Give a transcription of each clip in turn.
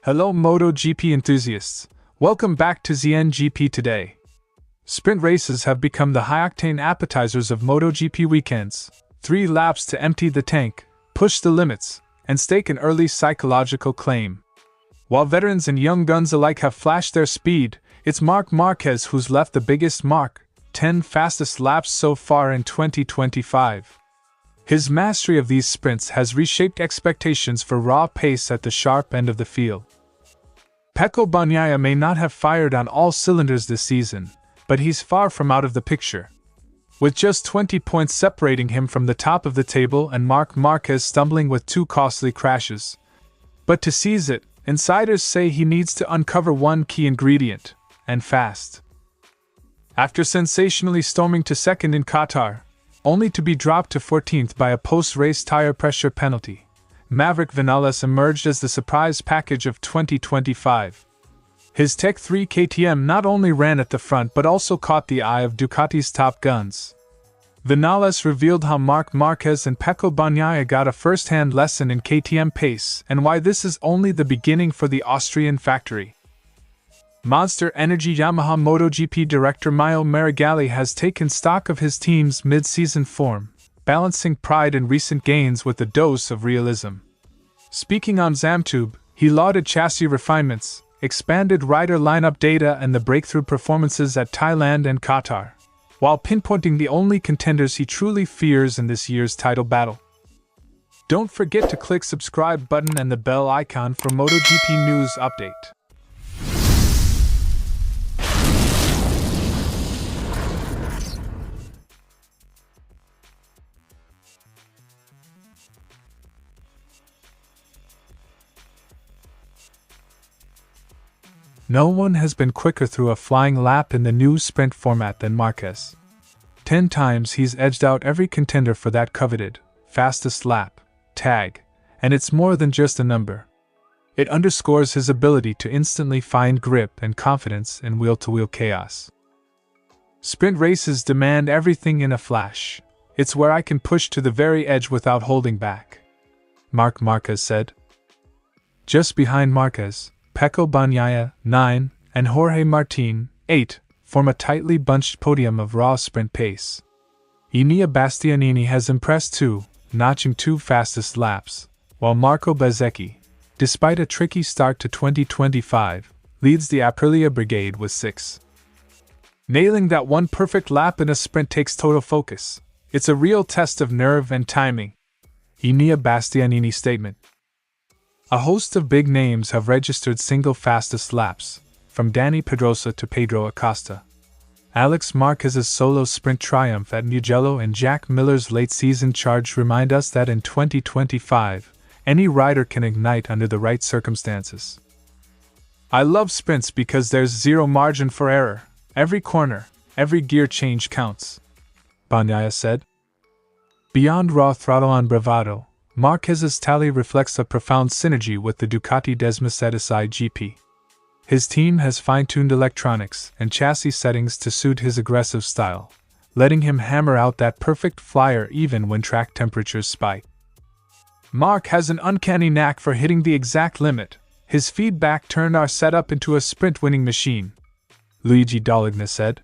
Hello MotoGP enthusiasts, welcome back to ZNGP today. Sprint races have become the high-octane appetizers of MotoGP weekends. 3 laps to empty the tank, push the limits, and stake an early psychological claim. While veterans and young guns alike have flashed their speed, it's Marc Márquez who's left the biggest mark, 10 fastest laps so far in 2025. His mastery of these sprints has reshaped expectations for raw pace at the sharp end of the field. Pecco Bagnaia may not have fired on all cylinders this season, but he's far from out of the picture. With just 20 points separating him from the top of the table and Marc Márquez stumbling with 2 costly crashes. But to seize it, insiders say he needs to uncover one key ingredient, and fast. After sensationally storming to second in Qatar, only to be dropped to 14th by a post-race tire pressure penalty, Maverick Vinales emerged as the surprise package of 2025. His Tech 3 KTM not only ran at the front but also caught the eye of Ducati's top guns. Vinales revealed how Marc Márquez and Pecco Bagnaia got a first-hand lesson in KTM pace and why this is only the beginning for the Austrian factory. Monster Energy Yamaha MotoGP director Maio Meregali has taken stock of his team's mid-season form, balancing pride in recent gains with a dose of realism. Speaking on Zamtube, he lauded chassis refinements, expanded rider lineup data and the breakthrough performances at Thailand and Qatar, while pinpointing the only contenders he truly fears in this year's title battle. Don't forget to click subscribe button and the bell icon for MotoGP news update. No one has been quicker through a flying lap in the new sprint format than Marquez. 10 times he's edged out every contender for that coveted, fastest lap, tag, and it's more than just a number. It underscores his ability to instantly find grip and confidence in wheel-to-wheel chaos. Sprint races demand everything in a flash. It's where I can push to the very edge without holding back, Marc Márquez said. Just behind Marquez, Pecco Bagnaia, 9, and Jorge Martin, 8, form a tightly bunched podium of raw sprint pace. Enea Bastianini has impressed too, notching 2 fastest laps, while Marco Bezzecchi, despite a tricky start to 2025, leads the Aprilia brigade with 6. Nailing that one perfect lap in a sprint takes total focus. It's a real test of nerve and timing. Enea Bastianini statement. A host of big names have registered single fastest laps, from Dani Pedrosa to Pedro Acosta. Alex Marquez's solo sprint triumph at Mugello and Jack Miller's late-season charge remind us that in 2025, any rider can ignite under the right circumstances. I love sprints because there's zero margin for error. Every corner, every gear change counts, Bagnaia said. Beyond raw throttle on bravado, Marquez's tally reflects a profound synergy with the Ducati Desmosedici GP. His team has fine-tuned electronics and chassis settings to suit his aggressive style, letting him hammer out that perfect flyer even when track temperatures spike. Marc has an uncanny knack for hitting the exact limit. His feedback turned our setup into a sprint-winning machine, Luigi Dallegna said.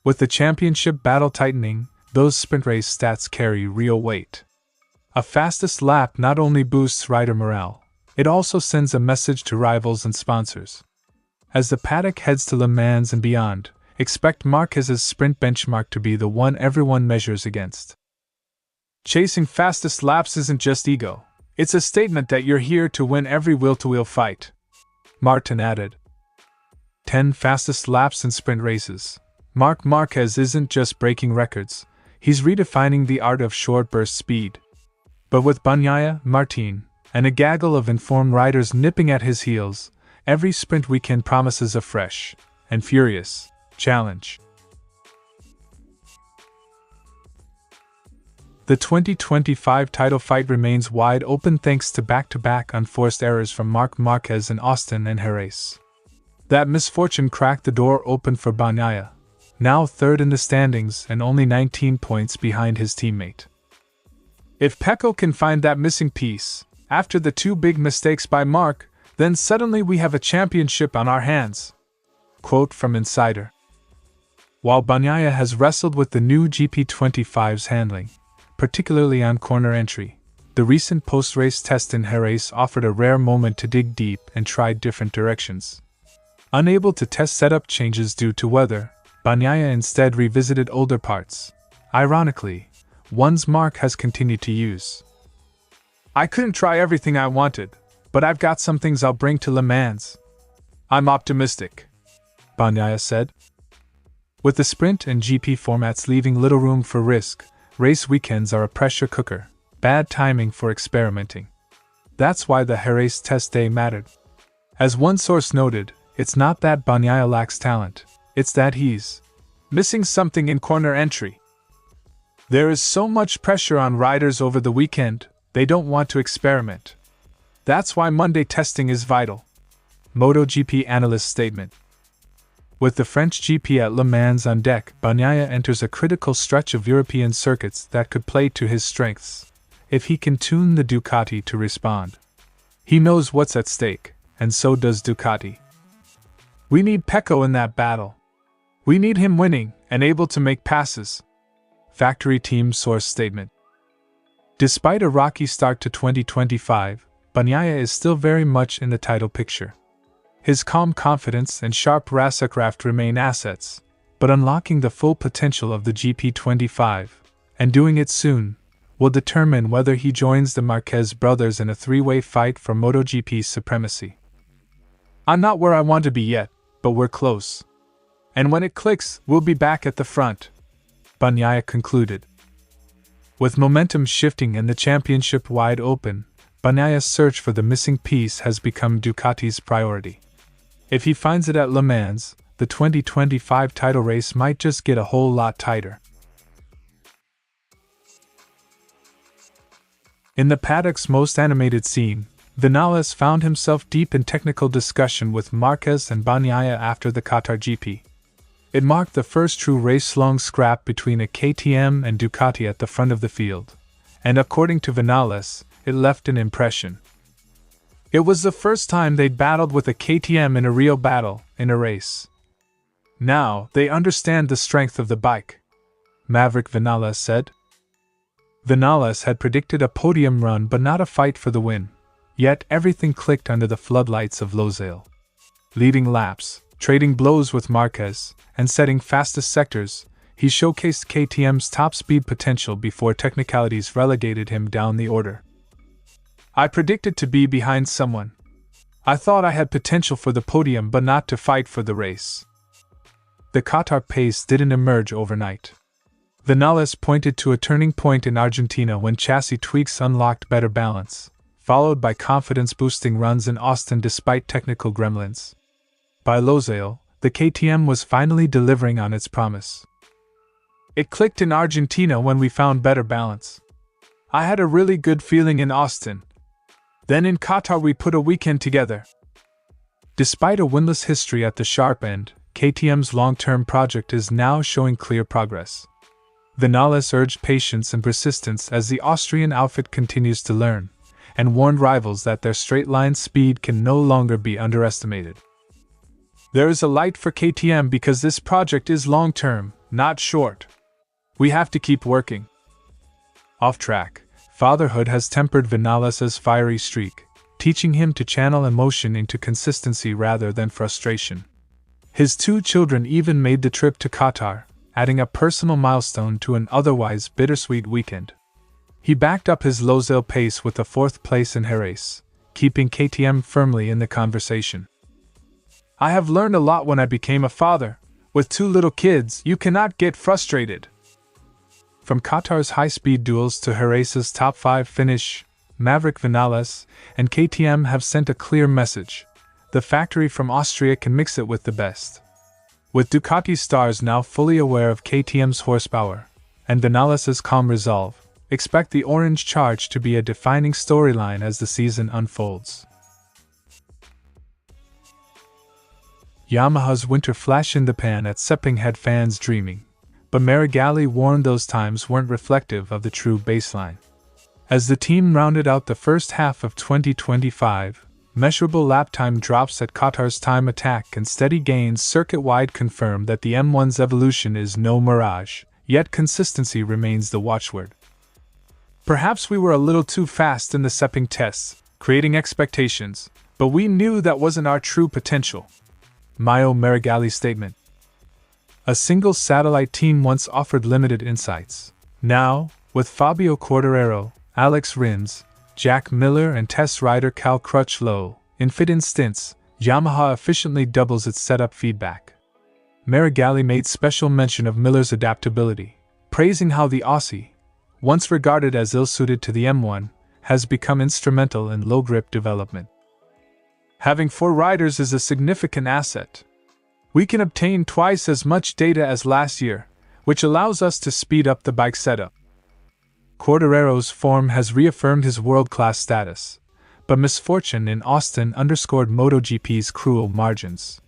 With the championship battle tightening, those sprint race stats carry real weight. A fastest lap not only boosts rider morale, it also sends a message to rivals and sponsors. As the paddock heads to Le Mans and beyond, expect Marquez's sprint benchmark to be the one everyone measures against. Chasing fastest laps isn't just ego, it's a statement that you're here to win every wheel-to-wheel fight, Martin added. 10 fastest laps in sprint races. Marc Márquez isn't just breaking records, he's redefining the art of short burst speed. But with Bagnaia, Martin, and a gaggle of informed riders nipping at his heels, every sprint weekend promises a fresh and furious challenge. The 2025 title fight remains wide open thanks to back-to-back unforced errors from Marc Márquez in Austin and Jerez. That misfortune cracked the door open for Bagnaia, now 3rd in the standings and only 19 points behind his teammate. If Pecco can find that missing piece, after the 2 big mistakes by Marc, Then suddenly we have a championship on our hands. Quote from Insider. While Bagnaia has wrestled with the new GP25's handling, particularly on corner entry, the recent post-race test in Jerez offered a rare moment to dig deep and try different directions. Unable to test setup changes due to weather, Bagnaia instead revisited older parts. Ironically, ones Marc has continued to use. I couldn't try everything I wanted, but I've got some things I'll bring to Le Mans. I'm optimistic, Bagnaia said. With the sprint and GP formats leaving little room for risk, race weekends are a pressure cooker, bad timing for experimenting. That's why the Jerez test day mattered. As one source noted, it's not that Bagnaia lacks talent, it's that he's missing something in corner entry. There is so much pressure on riders over the weekend, they don't want to experiment. That's why Monday testing is vital. MotoGP analyst statement. With the French GP at Le Mans on deck, Bagnaia enters a critical stretch of European circuits that could play to his strengths, if he can tune the Ducati to respond. He knows what's at stake, and so does Ducati. We need Pecco in that battle. We need him winning and able to make passes. Factory team source statement. Despite a rocky start to 2025, Bagnaia is still very much in the title picture. His calm confidence and sharp racecraft remain assets, but unlocking the full potential of the GP25, and doing it soon, will determine whether he joins the Marquez brothers in a three-way fight for MotoGP supremacy. I'm not where I want to be yet, but we're close. And when it clicks, we'll be back at the front, Bagnaia concluded. With momentum shifting and the championship wide open, Bagnaia's search for the missing piece has become Ducati's priority. If he finds it at Le Mans, the 2025 title race might just get a whole lot tighter. In the paddock's most animated scene, Vinales found himself deep in technical discussion with Marquez and Bagnaia after the Qatar GP. It marked the first true race-long scrap between a KTM and Ducati at the front of the field, and according to Vinales, it left an impression. It was the first time they'd battled with a KTM in a real battle, in a race. Now, they understand the strength of the bike, Maverick Vinales said. Vinales had predicted a podium run but not a fight for the win, yet everything clicked under the floodlights of Losail. Leading laps, trading blows with Marquez, and setting fastest sectors, he showcased KTM's top speed potential before technicalities relegated him down the order. I predicted to be behind someone. I thought I had potential for the podium but not to fight for the race. The Qatar pace didn't emerge overnight. Vinales pointed to a turning point in Argentina when chassis tweaks unlocked better balance, followed by confidence-boosting runs in Austin despite technical gremlins. By Losail, the KTM was finally delivering on its promise. It clicked in Argentina when we found better balance. I had a really good feeling in Austin. Then in Qatar we put a weekend together. Despite a winless history at the sharp end, KTM's long-term project is now showing clear progress. Vinales urged patience and persistence as the Austrian outfit continues to learn, and warned rivals that their straight-line speed can no longer be underestimated. There is a light for KTM because this project is long-term, not short. We have to keep working. Off track, fatherhood has tempered Vinales' fiery streak, teaching him to channel emotion into consistency rather than frustration. His two children even made the trip to Qatar, adding a personal milestone to an otherwise bittersweet weekend. He backed up his Losail pace with a fourth place in Jerez, keeping KTM firmly in the conversation. I have learned a lot when I became a father. With two little kids, you cannot get frustrated. From Qatar's high-speed duels to Jerez's top 5 finish, Maverick Vinales and KTM have sent a clear message. The factory from Austria can mix it with the best. With Ducati stars now fully aware of KTM's horsepower, and Vinales' calm resolve, expect the orange charge to be a defining storyline as the season unfolds. Yamaha's winter flash in the pan at Sepang had fans dreaming, but Marigali warned those times weren't reflective of the true baseline. As the team rounded out the first half of 2025, measurable lap time drops at Qatar's time attack and steady gains circuit-wide confirm that the M1's evolution is no mirage, yet consistency remains the watchword. Perhaps we were a little too fast in the Sepang tests, creating expectations, but we knew that wasn't our true potential. Maio Meregalli's statement. A single satellite team once offered limited insights. Now, with Fabio Quartararo, Alex Rins, Jack Miller and test rider Cal Crutchlow, in fit instance, Yamaha efficiently doubles its setup feedback. Meregalli made special mention of Miller's adaptability, praising how the Aussie, once regarded as ill-suited to the M1, has become instrumental in low-grip development. Having 4 riders is a significant asset. We can obtain twice as much data as last year, which allows us to speed up the bike setup. Quartararo's form has reaffirmed his world-class status, but misfortune in Austin underscored MotoGP's cruel margins.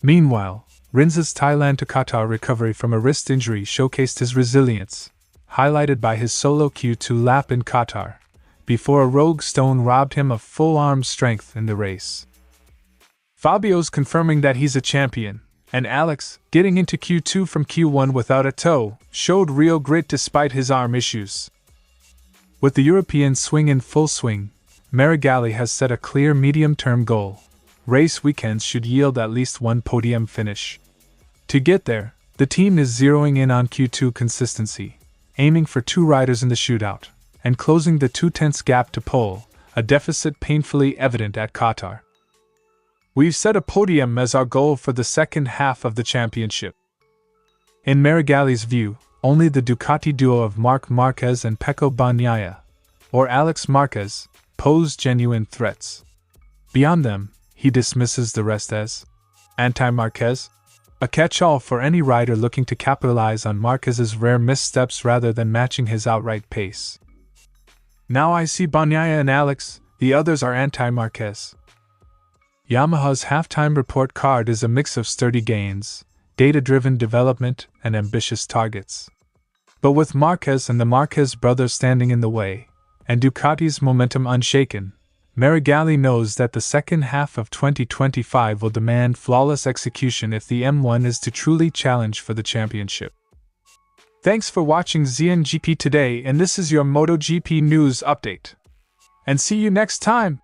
Meanwhile, Rins's Thailand to Qatar recovery from a wrist injury showcased his resilience, highlighted by his solo Q2 lap in Qatar, before a rogue stone robbed him of full arm strength in the race. Fabio's confirming that he's a champion, and Alex, getting into Q2 from Q1 without a toe, showed real grit despite his arm issues. With the European swing in full swing, Meregalli has set a clear medium-term goal. Race weekends should yield at least one podium finish. To get there, the team is zeroing in on Q2 consistency, aiming for 2 riders in the shootout, and closing the 2/10 gap to pole, a deficit painfully evident at Qatar. We've set a podium as our goal for the second half of the championship. In Meregalli's view, only the Ducati duo of Marc Márquez and Pecco Bagnaia, or Alex Marquez, pose genuine threats. Beyond them, he dismisses the rest as anti-Marquez, a catch-all for any rider looking to capitalize on Marquez's rare missteps rather than matching his outright pace. Now I see Bagnaia and Alex, the others are anti-Marquez. Yamaha's halftime report card is a mix of sturdy gains, data-driven development, and ambitious targets. But with Marquez and the Marquez brothers standing in the way, and Ducati's momentum unshaken, Meregalli knows that the second half of 2025 will demand flawless execution if the M1 is to truly challenge for the championship. Thanks for watching ZNGP today, and this is your MotoGP news update. And see you next time!